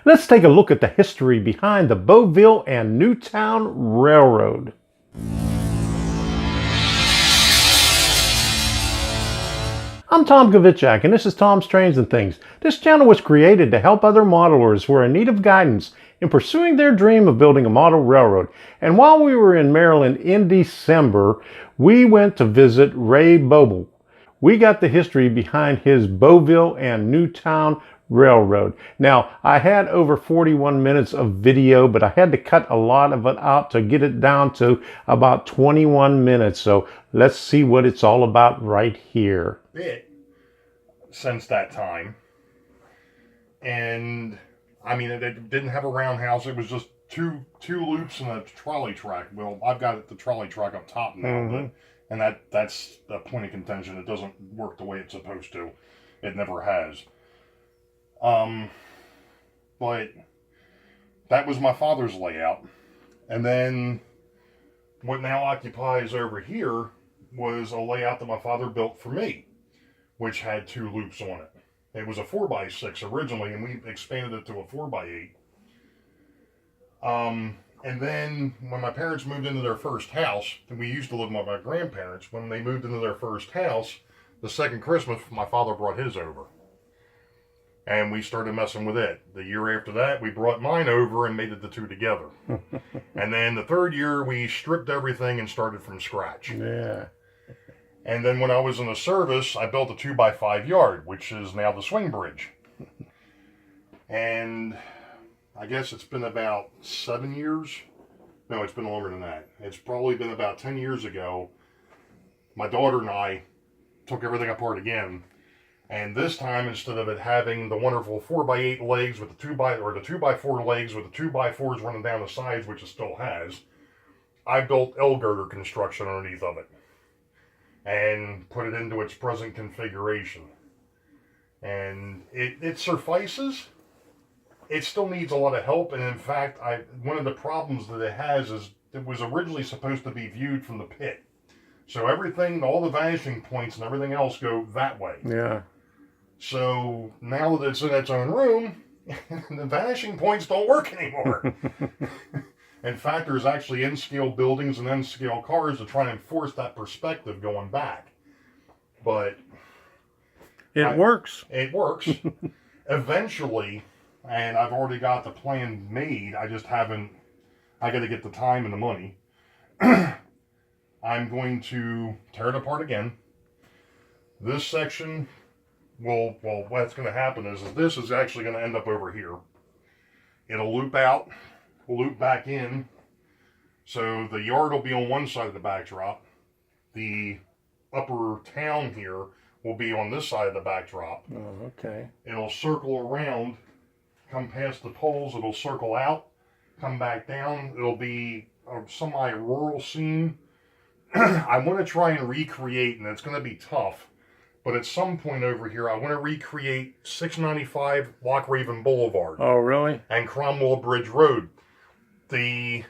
Let's take a look at the history behind the Boeville and Newtown Railroad. I'm Tom Kovichak, and this is Tom's Trains and Things. This channel was created to help other modelers who are in need of guidance in pursuing their dream of building a model railroad. And while we were in Maryland in December, we went to visit Ray Boebel. We got the history behind his Boeville and Newtown Railroad. Now, I had over 41 minutes of video, but I had to cut a lot of it out to get it down to about 21 minutes. So let's see what it's all about right here. Since that time, and I mean, it didn't have a roundhouse. It was just two loops and a trolley track. Well, I've got the trolley track up top now, and that's a point of contention. It doesn't work the way it's supposed to. It never has. But that was my father's layout, and then what now occupies over here was a layout that my father built for me, which had two loops on it. It was a 4x6 originally, and we expanded it to a 4x8. And then when my parents moved into their first house, and we used to live with my grandparents, when they moved into their first house, the second Christmas, my father brought his over. And we started messing with it. The year after that, we brought mine over and made it the two together. And then the third year, we stripped everything and started from scratch. Yeah. And then when I was in the service, I built a 2x5 yard, which is now the swing bridge. And I guess it's been about 7 years. No, it's been longer than that. It's probably been about 10 years ago. My daughter and I took everything apart again. And this time, instead of it having the wonderful 4x8 legs with the 2x4 legs with the 2x4s running down the sides, which it still has, I built L-girder construction underneath of it and put it into its present configuration. And it suffices. It still needs a lot of help, and in fact, one of the problems that it has is it was originally supposed to be viewed from the pit. So everything, all the vanishing points and everything else go that way. Yeah. So now that it's in its own room, the vanishing points don't work anymore. In fact, there's actually N-scale buildings and N-scale cars to try and enforce that perspective going back. But it works. It works. Eventually, and I've already got the plan made, I just haven't, I got to get the time and the money. I'm going to tear it apart again. This section, well, what's going to happen is this is actually going to end up over here. It'll loop out. Loop back in, so the yard will be on one side of the backdrop. The upper town here will be on this side of the backdrop. Oh, okay. It'll circle around, come past the poles, it'll circle out, come back down. It'll be a semi-rural scene. I want to try and recreate, and it's going to be tough, but at some point over here, I want to recreate 695 Loch Raven Boulevard. Oh, really? And Cromwell Bridge Road. The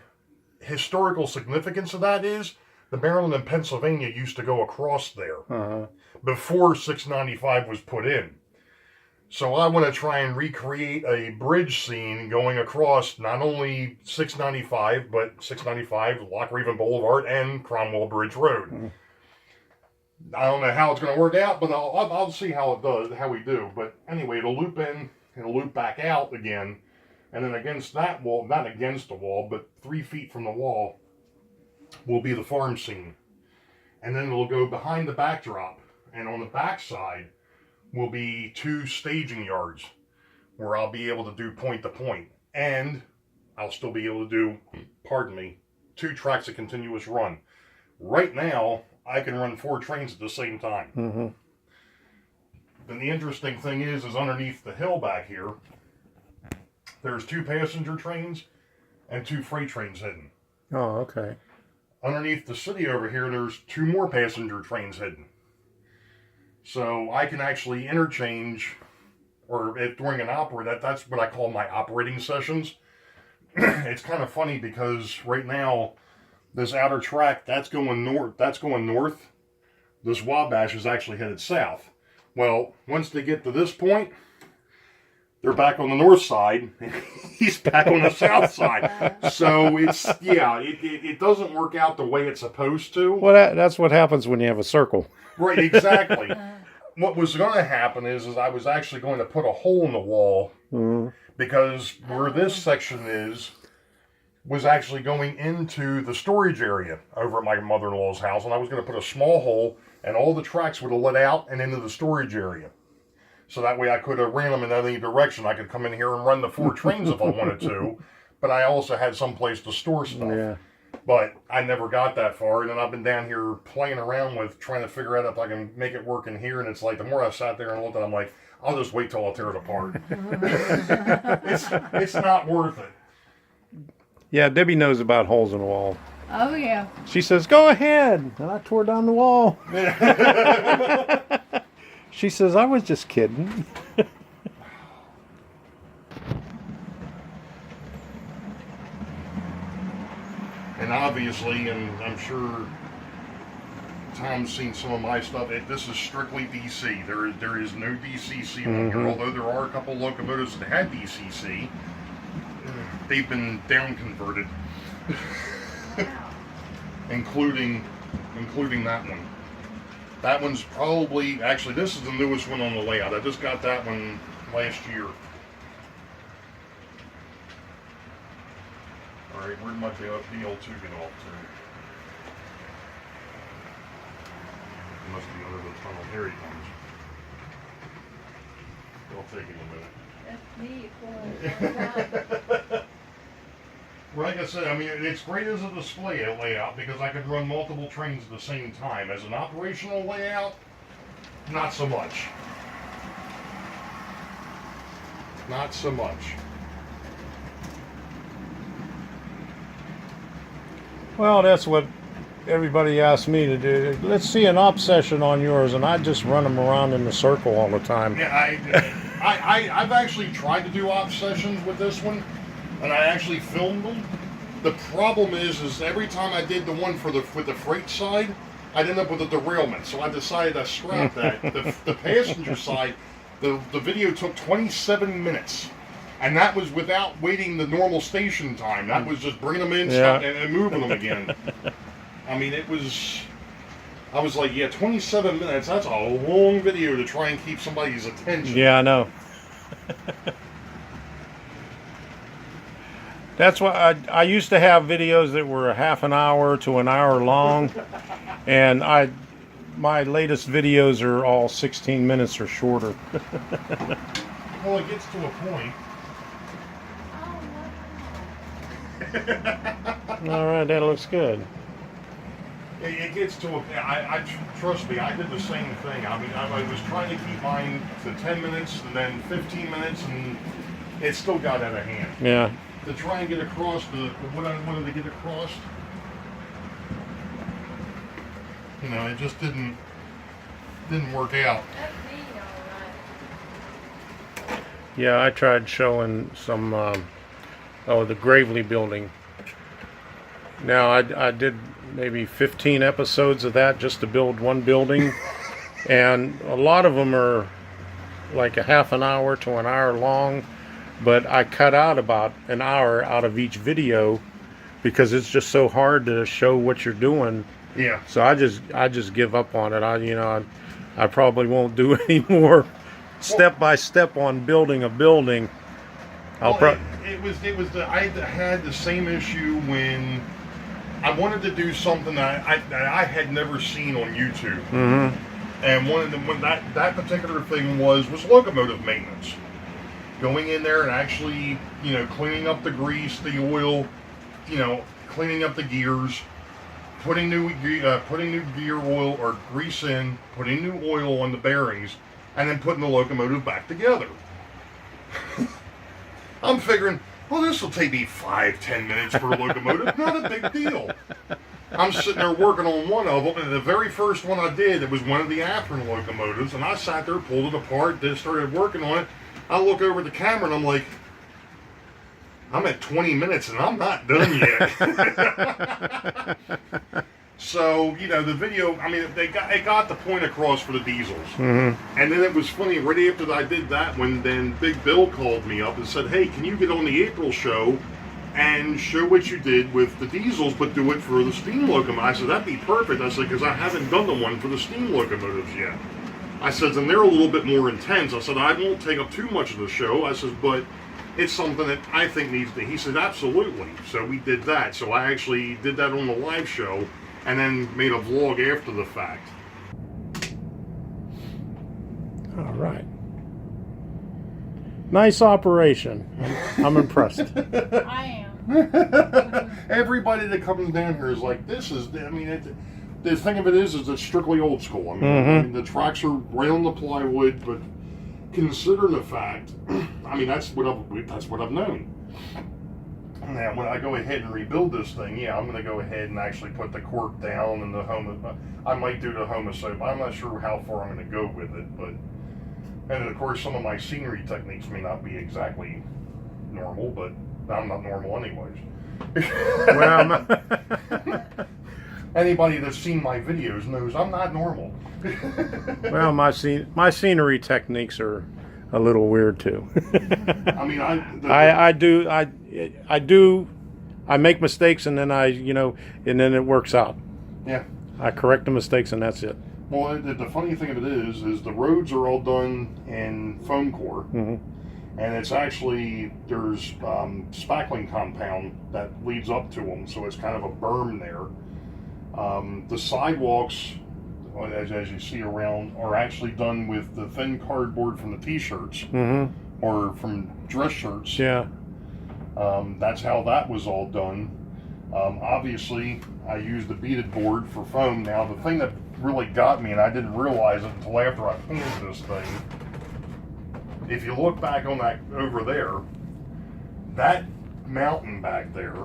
historical significance of that is the Maryland and Pennsylvania used to go across there before 695 was put in. So I want to try and recreate a bridge scene going across not only 695, but 695, Loch Raven Boulevard, and Cromwell Bridge Road. I don't know how it's going to work out, but I'll see how we do. But anyway, it'll loop in, it'll loop back out again. And then against that wall, not against the wall, but 3 feet from the wall, will be the farm scene. And then it'll go behind the backdrop. And on the back side will be 2 staging yards where I'll be able to do point to point. And I'll still be able to do, 2 tracks of continuous run. Right now, I can run 4 trains at the same time. And the interesting thing is underneath the hill back here, there's 2 passenger trains and 2 freight trains hidden. Oh, okay. Underneath the city over here, there's 2 more passenger trains hidden. So I can actually interchange, or if during an that's what I call my operating sessions. It's kind of funny because right now, this outer track, that's going north. This Wabash is actually headed south. Well, once they get to this point, they're back on the north side. He's back on the south side. So it doesn't work out the way it's supposed to. Well, that's what happens when you have a circle. Right, exactly. What was going to happen is I was actually going to put a hole in the wall because where this section was actually going into the storage area over at my mother-in-law's house, and I was going to put a small hole, and all the tracks would have let out and into the storage area. So that way I could have ran them in any direction. I could come in here and run the 4 trains if I wanted to, but I also had some place to store stuff. Yeah. But I never got that far, and then I've been down here playing around with trying to figure out if I can make it work in here, and it's like the more I sat there and looked at it, I'm like, I'll just wait till I tear it apart. It's not worth it. Yeah, Debbie knows about holes in the wall. Oh, yeah. She says, go ahead. And I tore down the wall. She says, I was just kidding. And obviously, and I'm sure Tom's seen some of my stuff, this is strictly DC. There is no DCC on here, although there are a couple locomotives that had DCC. They've been down converted. including that one. That one's probably, actually this is the newest one on the layout. I just got that one last year. Alright, where might the BL2 get off to? It must be under the tunnel. Here he comes. It'll take him a minute. That's me. Like I said, I mean, it's great as a display layout because I can run multiple trains at the same time. As an operational layout, not so much. Not so much. Well, that's what everybody asked me to do. Let's see an op session on yours, and I just run them around in the circle all the time. Yeah, I've actually tried to do op sessions with this one, and I actually filmed them. The problem is every time I did the one with the freight side, I'd end up with a derailment. So I decided to scrap that. The passenger side, the video took 27 minutes. And that was without waiting the normal station time. That was just bringing them in, stop, and moving them again. I mean, I was like, yeah, 27 minutes, that's a long video to try and keep somebody's attention. Yeah, I know. That's why I used to have videos that were a half an hour to an hour long. And my latest videos are all 16 minutes or shorter. Well, it gets to a point. All right, that looks good. It gets to a. Trust me, I did the same thing. I mean, I was trying to keep mine to 10 minutes and then 15 minutes, and it still got out of hand. Yeah. To try and get across what I wanted to get across, you know, it just didn't work out. Yeah, I tried showing some. The Gravely building. Now I did maybe 15 episodes of that just to build one building, and a lot of them are like a half an hour to an hour long, but I cut out about an hour out of each video because it's just so hard to show what you're doing. Yeah. So I just give up on it. I probably won't do any more step by step on building a building. I had the same issue when I wanted to do something that I had never seen on YouTube. Mm-hmm. And that particular thing was locomotive maintenance. Going in there and actually, cleaning up the grease, the oil, cleaning up the gears, putting new gear oil or grease in, putting new oil on the bearings, and then putting the locomotive back together. I'm figuring, well, this will take me 5-10 minutes for a locomotive. Not a big deal. I'm sitting there working on one of them, and the very first one I did, it was one of the PATRON locomotives, and I sat there, pulled it apart, then started working on it. I look over at the camera, and I'm like, I'm at 20 minutes, and I'm not done yet. So, you know, the video, I mean, it got the point across for the diesels. And then it was funny, right after I did that, when then Big Bill called me up and said, hey, can you get on the April show and show what you did with the diesels, but do it for the steam locomotive? I said, that'd be perfect. I said, because I haven't done the one for the steam locomotives yet. I said, and they're a little bit more intense. I said, I won't take up too much of the show. I said, but it's something that I think needs to. He said, absolutely. So we did that. So I actually did that on the live show and then made a vlog after the fact. All right. Nice operation. I'm impressed. I am. Everybody that comes down here is like, this is, I mean, the thing of it is it's strictly old school. I mean, the tracks are right on the plywood, but considering the fact, I mean, that's what I've known. Now, when I go ahead and rebuild this thing, yeah, I'm going to go ahead and actually put the cork down and I might do the homosoap. I'm not sure how far I'm going to go with it, but, and of course, some of my scenery techniques may not be exactly normal, but I'm not normal anyways. Well, anybody that's seen my videos knows I'm not normal. well, my scenery techniques are a little weird too. I mean, I make mistakes and then and then it works out. Yeah. I correct the mistakes and that's it. Well, the funny thing of it is the roads are all done in foam core, and it's actually, there's spackling compound that leads up to them, so it's kind of a berm there. The sidewalks, as you see around, are actually done with the thin cardboard from the t-shirts or from dress shirts. Yeah. That's how that was all done. Obviously, I used the beaded board for foam. Now, the thing that really got me, and I didn't realize it until after I painted this thing, if you look back on that over there, that mountain back there,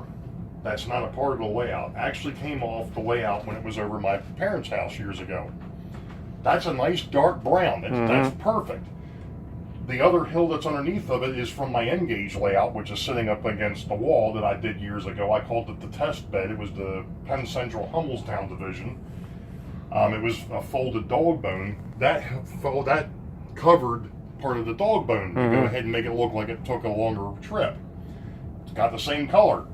that's not a part of the layout, actually came off the layout when it was over my parents' house years ago. That's a nice dark brown. That's perfect. The other hill that's underneath of it is from my N-gauge layout, which is sitting up against the wall that I did years ago. I called it the test bed. It was the Penn Central Hummelstown division. It was a folded dog bone. That covered part of the dog bone to go ahead and make it look like it took a longer trip. It's got the same color.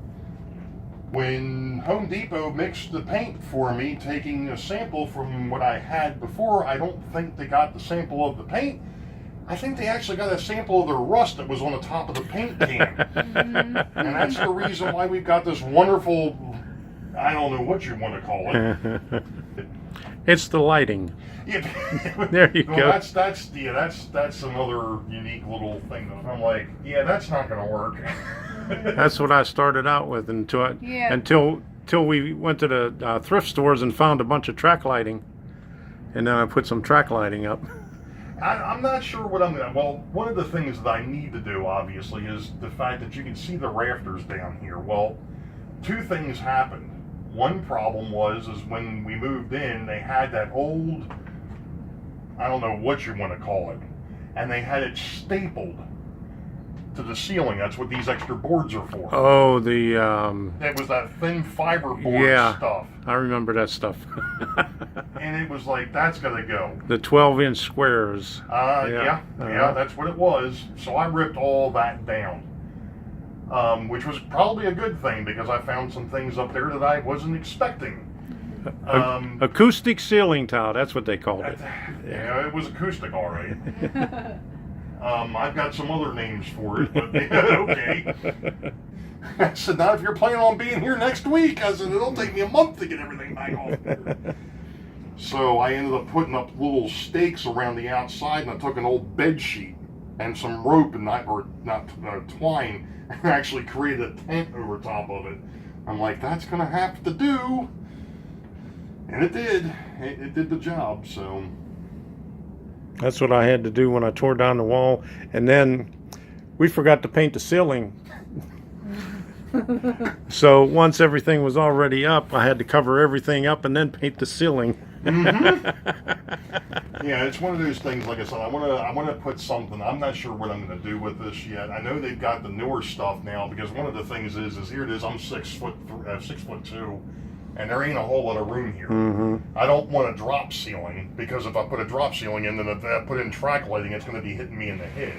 When Home Depot mixed the paint for me, taking a sample from what I had before, I don't think they got the sample of the paint. I think they actually got a sample of the rust that was on the top of the paint can. And that's the reason why we've got this wonderful, I don't know what you want to call it. It's the lighting. Yeah. There you go. That's another unique little thing that I'm like, yeah, that's not going to work. That's what I started out with until we went to the thrift stores and found a bunch of track lighting, and then I put some track lighting up. I'm not sure what I'm going to... Well, one of the things that I need to do, obviously, is the fact that you can see the rafters down here. Well, two things happened. One problem is when we moved in, they had that old, I don't know what you want to call it, and they had it stapled to the ceiling. That's what these extra boards are for. Oh, it was that thin fiber board stuff. I remember that stuff. And it was like, that's gonna go. The 12-inch squares. Yeah, that's what it was. So I ripped all that down, which was probably a good thing because I found some things up there that I wasn't expecting. Acoustic ceiling tile, that's what they called it. Yeah, it was acoustic, all right. I've got some other names for it, but okay. I said, now if you're planning on being here next week, I said, it'll take me a month to get everything back off there. So I ended up putting up little stakes around the outside, and I took an old bed sheet and some rope and twine, and actually created a tent over top of it. I'm like, that's going to have to do. And it did. It did the job, so... That's what I had to do when I tore down the wall. And then we forgot to paint the ceiling. So once everything was already up, I had to cover everything up and then paint the ceiling. Yeah, it's one of those things, like I said, I want to put something. I'm not sure what I'm going to do with this yet. I know they've got the newer stuff now, because one of the things is here it is, I'm 6'2", and there ain't a whole lot of room here. I don't want a drop ceiling, because if I put a drop ceiling in, then if I put in track lighting, it's going to be hitting me in the head.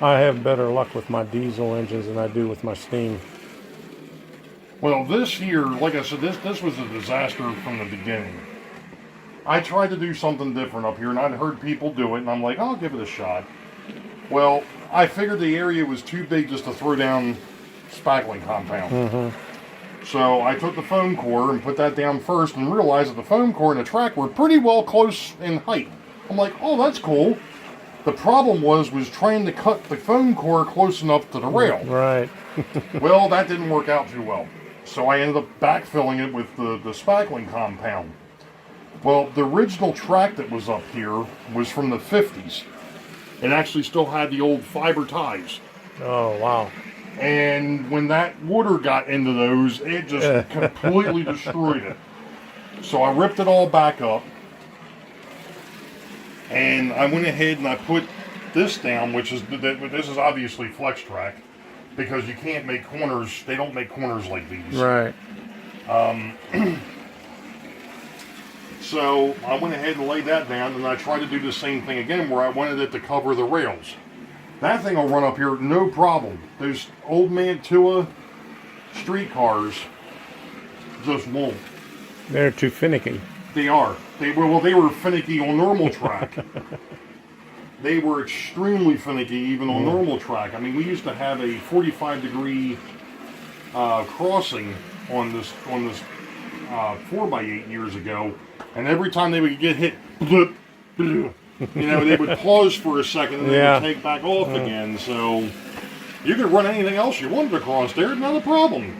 I have better luck with my diesel engines than I do with my steam. Well, this here, like I said, this was a disaster from the beginning. I tried to do something different up here, and I'd heard people do it, and I'm like, I'll give it a shot. Well, I figured the area was too big just to throw down spackling compound. So I took the foam core and put that down first, and realized that the foam core and the track were pretty well close in height. I'm like, oh, that's cool. The problem was trying to cut the foam core close enough to the rail. Right. Well, that didn't work out too well. So I ended up backfilling it with the spackling compound. Well, the original track that was up here was from the 50s. It actually still had the old fiber ties. Oh, wow. And when that water got into those, it just completely destroyed it. So I ripped it all back up. And I went ahead and I put this down, which is, this is obviously flex track, because you can't make corners, they don't make corners like these. Right. So I went ahead and laid that down, and I tried to do the same thing again where I wanted it to cover the rails. That thing will run up here no problem. Those old Mantua streetcars just won't. They're too finicky. They are. They were finicky on normal track. They were extremely finicky even on normal track. I mean, we used to have a 45-degree crossing on this 4x8 years ago, and every time they would get hit, blip, blip, they would pause for a second and then would take back off again. So you could run anything else you wanted across there, not a problem.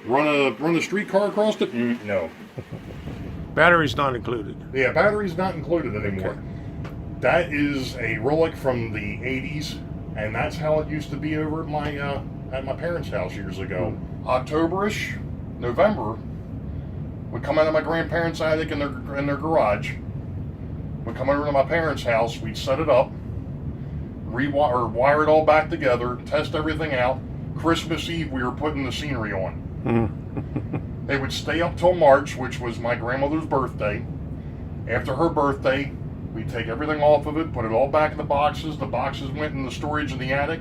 Run a streetcar across it? No. Battery's not included. Yeah, battery's not included anymore. Okay. That is a relic from the 80s, and that's how it used to be over at my parents' house years ago. October-ish, November, we'd come out of my grandparents' attic in their garage. We'd come over to my parents' house, we'd set it up, wire it all back together, test everything out. Christmas Eve, we were putting the scenery on. They would stay up till March, which was my grandmother's birthday. After her birthday, we'd take everything off of it, put it all back in the boxes. The boxes went in the storage in the attic.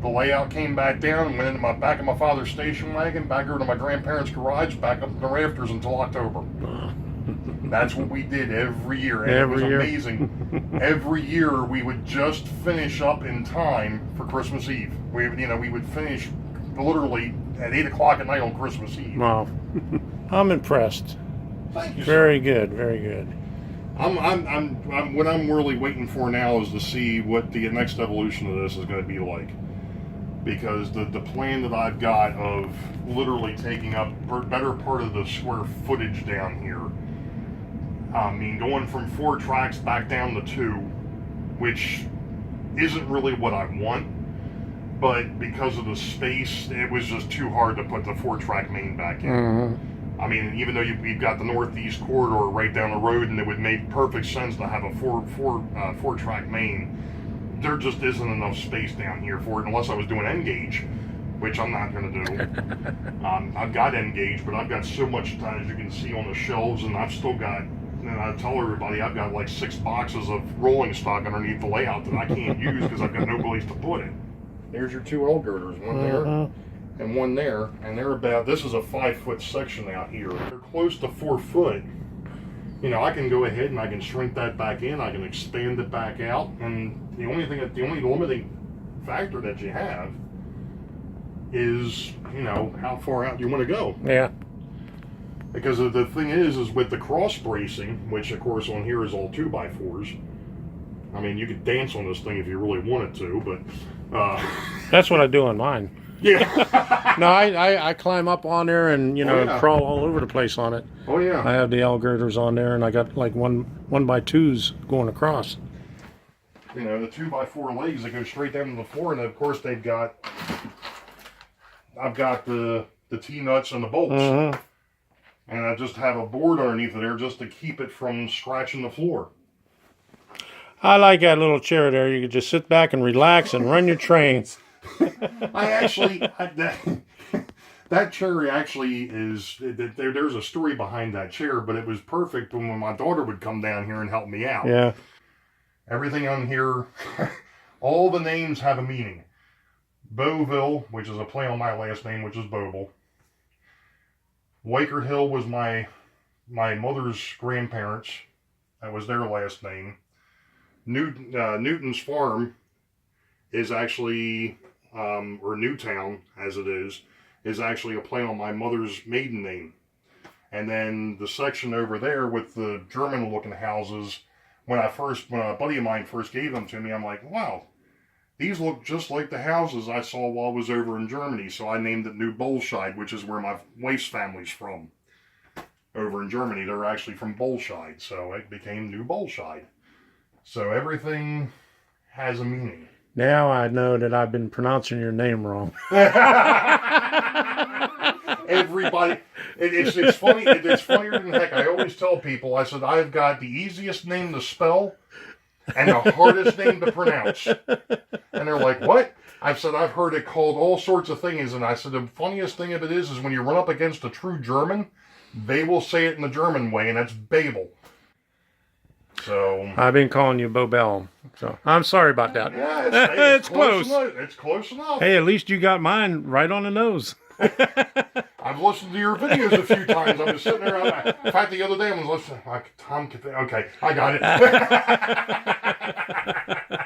The layout came back down and went into back of my father's station wagon, back over to my grandparents' garage, back up in the rafters until October. That's what we did every year, and it was amazing. Every year we would just finish up in time for Christmas Eve. We would finish literally at 8 o'clock at night on Christmas Eve. Wow. I'm impressed. Thank you, very good, very good. What I'm really waiting for now is to see what the next evolution of this is going to be like. Because the plan that I've got of literally taking up better part of the square footage down here, I mean, going from 4 tracks back down to 2, which isn't really what I want, but because of the space, it was just too hard to put the 4-track main back in. I mean, even though we've got the northeast corridor right down the road, and it would make perfect sense to have a 4-track main, there just isn't enough space down here for it unless I was doing N-gauge, which I'm not going to do. I've got N-gauge, but I've got so much, as you can see on the shelves, and I've still got, and I tell everybody, I've got like 6 boxes of rolling stock underneath the layout that I can't use because I've got no place to put it. There's your 2 L girders, one there and one there, and they're about, this is a 5-foot section out here. They're close to 4 foot. I can go ahead and I can shrink that back in, I can expand it back out, and the only limiting factor that you have is, how far out you want to go. Yeah. Because the thing is with the cross bracing, which of course on here is all 2x4s. I mean, you could dance on this thing if you really wanted to, but that's what I do on mine. Yeah. No, I climb up on there and crawl all over the place on it. Oh yeah. I have the L girders on there, and I got like 1x2s going across. The 2x4 legs that go straight down to the floor, and of course I've got the T-nuts and the bolts. And I just have a board underneath of there just to keep it from scratching the floor. I like that little chair there. You can just sit back and relax and run your train. That chair actually is, there's a story behind that chair, but it was perfect when my daughter would come down here and help me out. Yeah. Everything on here, all the names have a meaning. Boeville, which is a play on my last name, which is Boebel. Wakert Hill was my mother's grandparents. That was their last name. Newton's Farm is actually, or Newtown as it is actually a play on my mother's maiden name. And then the section over there with the German-looking houses, when a buddy of mine first gave them to me, I'm like, wow, these look just like the houses I saw while I was over in Germany. So I named it New Bolscheid, which is where my wife's family's from. Over in Germany, they're actually from Bolscheid, so it became New Bolscheid. So everything has a meaning. Now I know that I've been pronouncing your name wrong. Everybody, it's funny. It's funnier than heck. I always tell people, I said, I've got the easiest name to spell and the hardest name to pronounce. And they're like, what? I said, I've heard it called all sorts of things. And I said, the funniest thing of it is when you run up against a true German, they will say it in the German way, and that's Boebel. So I've been calling you Boebel, so I'm sorry about that. Yeah, it's close. It's close enough. Hey, at least you got mine right on the nose. I've listened to your videos a few times. I'm just sitting there. In fact, the other day I was listening. Like Tom, okay, I got it.